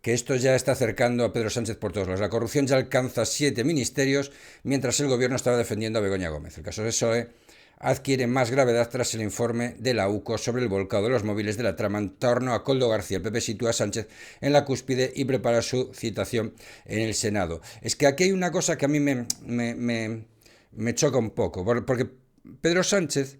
que esto ya está acercando a Pedro Sánchez por todos lados. La corrupción ya alcanza 7 ministerios, mientras el gobierno estaba defendiendo a Begoña Gómez. El caso de PSOE adquiere más gravedad tras el informe de la UCO sobre el volcado de los móviles de la trama en torno a Koldo García. El PP sitúa a Sánchez en la cúspide y prepara su citación en el Senado. Es que aquí hay una cosa que a mí me choca un poco, porque Pedro Sánchez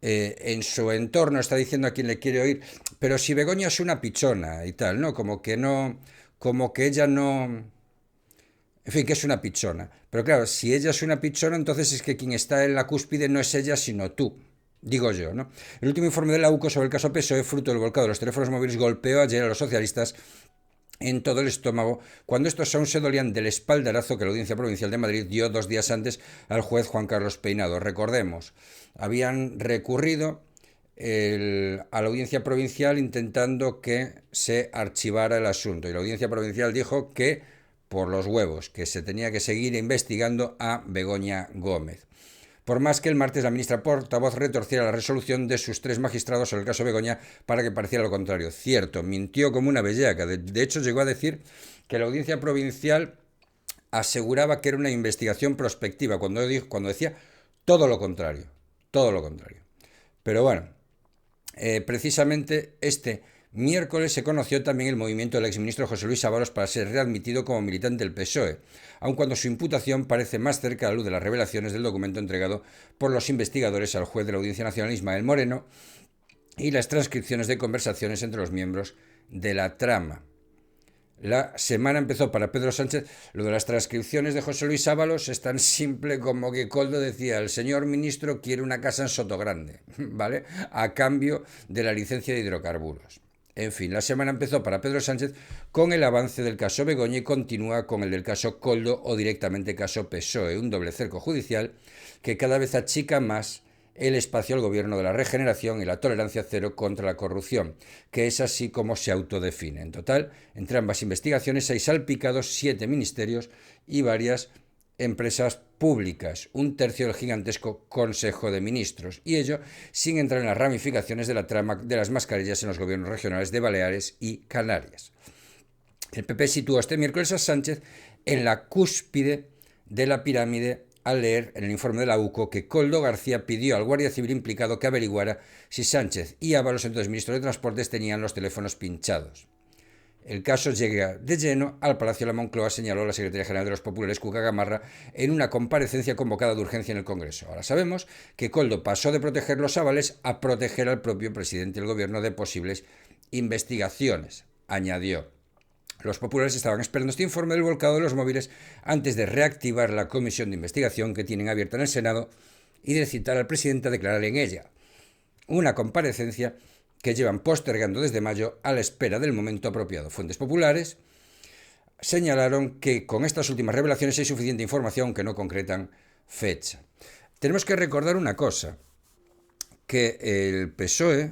en su entorno está diciendo a quien le quiere oír, pero si Begoña es una pichona y tal, ¿no? Como que no, como que ella no, en fin, que es una pichona. Pero claro, si ella es una pichona, entonces es que quien está en la cúspide no es ella, sino tú. Digo yo, ¿no? El último informe de la UCO sobre el caso PSOE, fruto del volcado de los teléfonos móviles, golpeó ayer a los socialistas en todo el estómago, cuando estos aún se dolían del espaldarazo que la Audiencia Provincial de Madrid dio 2 días antes al juez Juan Carlos Peinado. Recordemos, habían recurrido a la Audiencia Provincial intentando que se archivara el asunto, y la Audiencia Provincial dijo que por los huevos, que se tenía que seguir investigando a Begoña Gómez. Por más que el martes la ministra portavoz retorciera la resolución de sus 3 magistrados sobre el caso Begoña para que pareciera lo contrario. Cierto, mintió como una bellaca. De hecho, llegó a decir que la audiencia provincial aseguraba que era una investigación prospectiva, cuando decía todo lo contrario. Todo lo contrario. Pero bueno, precisamente este miércoles se conoció también el movimiento del exministro José Luis Ábalos para ser readmitido como militante del PSOE, aun cuando su imputación parece más cerca a la luz de las revelaciones del documento entregado por los investigadores al juez de la Audiencia Nacional Ismael Moreno y las transcripciones de conversaciones entre los miembros de la trama. La semana empezó para Pedro Sánchez. Lo de las transcripciones de José Luis Ábalos es tan simple como que Koldo decía: el señor ministro quiere una casa en Sotogrande, ¿vale? A cambio de la licencia de hidrocarburos. En fin, la semana empezó para Pedro Sánchez con el avance del caso Begoña y continúa con el del caso Koldo o directamente caso PSOE, un doble cerco judicial que cada vez achica más el espacio al gobierno de la regeneración y la tolerancia cero contra la corrupción, que es así como se autodefine. En total, entre ambas investigaciones hay salpicados 7 ministerios y varias empresas públicas, un tercio del gigantesco Consejo de Ministros, y ello sin entrar en las ramificaciones de la trama de las mascarillas en los gobiernos regionales de Baleares y Canarias. El PP situó este miércoles a Sánchez en la cúspide de la pirámide al leer en el informe de la UCO que Koldo García pidió al Guardia Civil implicado que averiguara si Sánchez y Ábalos, entonces ministro de Transportes, tenían los teléfonos pinchados. El caso llega de lleno al Palacio de la Moncloa, señaló la secretaria general de los Populares, Cuca Gamarra, en una comparecencia convocada de urgencia en el Congreso. Ahora sabemos que Koldo pasó de proteger los avales a proteger al propio presidente del gobierno de posibles investigaciones, añadió. Los populares estaban esperando este informe del volcado de los móviles antes de reactivar la comisión de investigación que tienen abierta en el Senado y de citar al presidente a declarar en ella. Una comparecencia que llevan postergando desde mayo a la espera del momento apropiado. Fuentes populares señalaron que con estas últimas revelaciones hay suficiente información que no concretan fecha. Tenemos que recordar una cosa, que el PSOE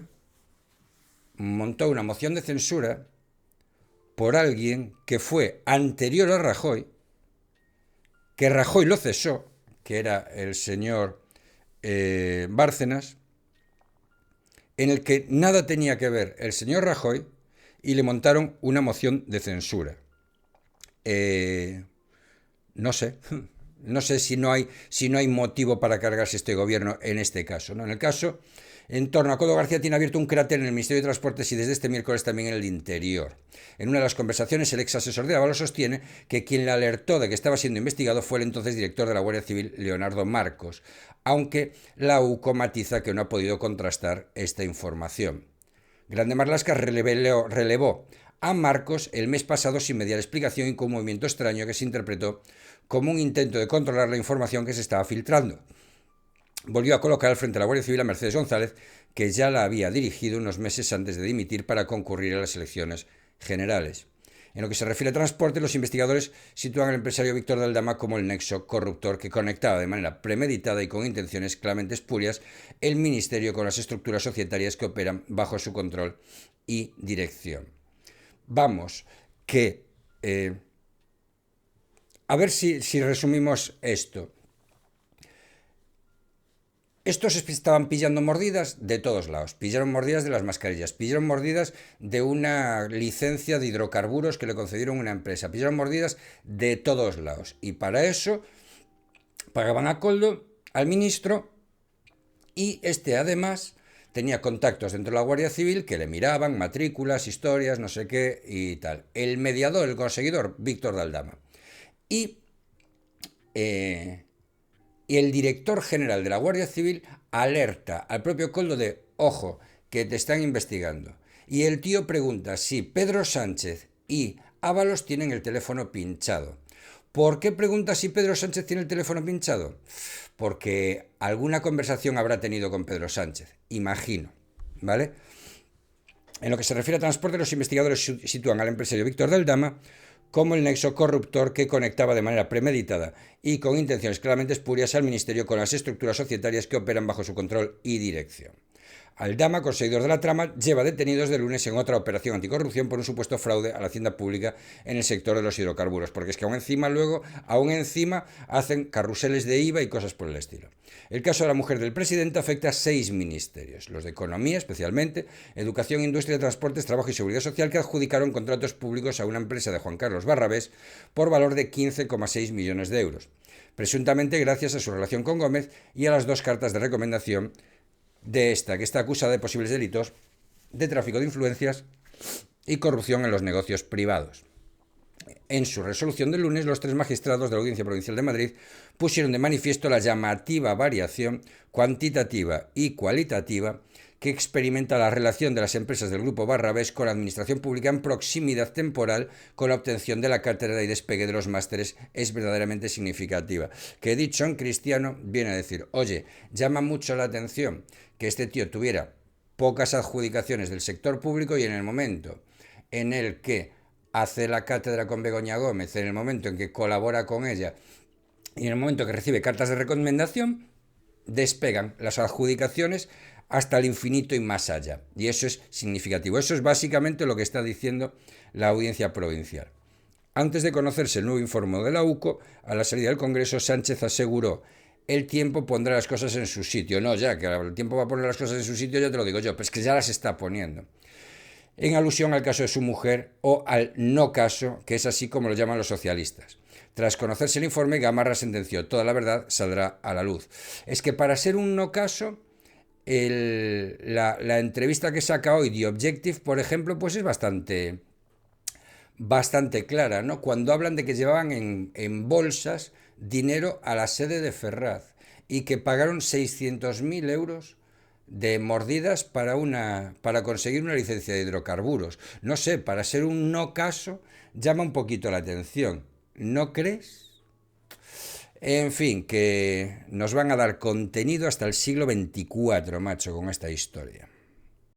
montó una moción de censura por alguien que fue anterior a Rajoy, que Rajoy lo cesó, que era el señor Bárcenas, en el que nada tenía que ver el señor Rajoy, y le montaron una moción de censura. No sé, no sé si no hay motivo para cargarse este gobierno en este caso, ¿no? En el caso, en torno a Koldo García, tiene abierto un cráter en el Ministerio de Transportes y desde este miércoles también en el Interior. En una de las conversaciones, el ex asesor de Ábalos sostiene que quien le alertó de que estaba siendo investigado fue el entonces director de la Guardia Civil, Leonardo Marcos, aunque la UCO matiza que no ha podido contrastar esta información. Grande Marlaska relevó a Marcos el mes pasado sin mediar explicación y con un movimiento extraño que se interpretó como un intento de controlar la información que se estaba filtrando. Volvió a colocar frente a la Guardia Civil a Mercedes González, que ya la había dirigido unos meses antes de dimitir para concurrir a las elecciones generales. En lo que se refiere a transporte, los investigadores sitúan al empresario Víctor de Aldama como el nexo corruptor que conectaba de manera premeditada y con intenciones claramente espurias el ministerio con las estructuras societarias que operan bajo su control y dirección. Vamos, que a ver si resumimos esto. Estos estaban pillando mordidas de todos lados. Pillaron mordidas de las mascarillas, pillaron mordidas de una licencia de hidrocarburos que le concedieron una empresa, pillaron mordidas de todos lados. Y para eso pagaban a Coldo, al ministro, y este además tenía contactos dentro de la Guardia Civil que le miraban, matrículas, historias, no sé qué y tal. El mediador, el conseguidor, Víctor de Aldama. Y eh, y el director general de la Guardia Civil alerta al propio Coldo de, ojo, que te están investigando. Y el tío pregunta si Pedro Sánchez y Ábalos tienen el teléfono pinchado. ¿Por qué pregunta si Pedro Sánchez tiene el teléfono pinchado? Porque alguna conversación habrá tenido con Pedro Sánchez, imagino, ¿vale? En lo que se refiere a transporte, los investigadores sitúan al empresario Víctor de Aldama como el nexo corruptor que conectaba de manera premeditada y con intenciones claramente espurias al ministerio con las estructuras societarias que operan bajo su control y dirección. Aldama, conseguidor de la trama, lleva detenidos de lunes en otra operación anticorrupción por un supuesto fraude a la hacienda pública en el sector de los hidrocarburos, porque es que aún encima hacen carruseles de IVA y cosas por el estilo. El caso de la mujer del presidente afecta a 6 ministerios, los de Economía especialmente, Educación, Industria, Transportes, Trabajo y Seguridad Social, que adjudicaron contratos públicos a una empresa de Juan Carlos Barrabés por valor de 15,6 millones de euros, presuntamente gracias a su relación con Gómez y a las 2 cartas de recomendación de esta, que está acusada de posibles delitos de tráfico de influencias y corrupción en los negocios privados. En su resolución del lunes, los 3 magistrados de la Audiencia Provincial de Madrid pusieron de manifiesto la llamativa variación cuantitativa y cualitativa que experimenta la relación de las empresas del Grupo Barrabés con la administración pública en proximidad temporal con la obtención de la cátedra y despegue de los másteres es verdaderamente significativa. Que dicho en cristiano viene a decir, oye, llama mucho la atención que este tío tuviera pocas adjudicaciones del sector público y en el momento en el que hace la cátedra con Begoña Gómez, en el momento en que colabora con ella y en el momento que recibe cartas de recomendación, despegan las adjudicaciones hasta el infinito y más allá. Y eso es significativo. Eso es básicamente lo que está diciendo la Audiencia Provincial. Antes de conocerse el nuevo informe de la UCO, a la salida del Congreso, Sánchez aseguró: el tiempo pondrá las cosas en su sitio. No, ya, que el tiempo va a poner las cosas en su sitio, ya te lo digo yo, pero es que ya las está poniendo. En alusión al caso de su mujer o al no caso, que es así como lo llaman los socialistas. Tras conocerse el informe, Gamarra sentenció: toda la verdad saldrá a la luz. Es que para ser un no caso, la entrevista que saca hoy The Objective, por ejemplo, pues es bastante clara, ¿no? Cuando hablan de que llevaban en bolsas dinero a la sede de Ferraz y que pagaron 600.000 euros de mordidas para conseguir una licencia de hidrocarburos. No sé, para ser un no caso llama un poquito la atención. ¿No crees? En fin, que nos van a dar contenido hasta el siglo XXIV, macho, con esta historia.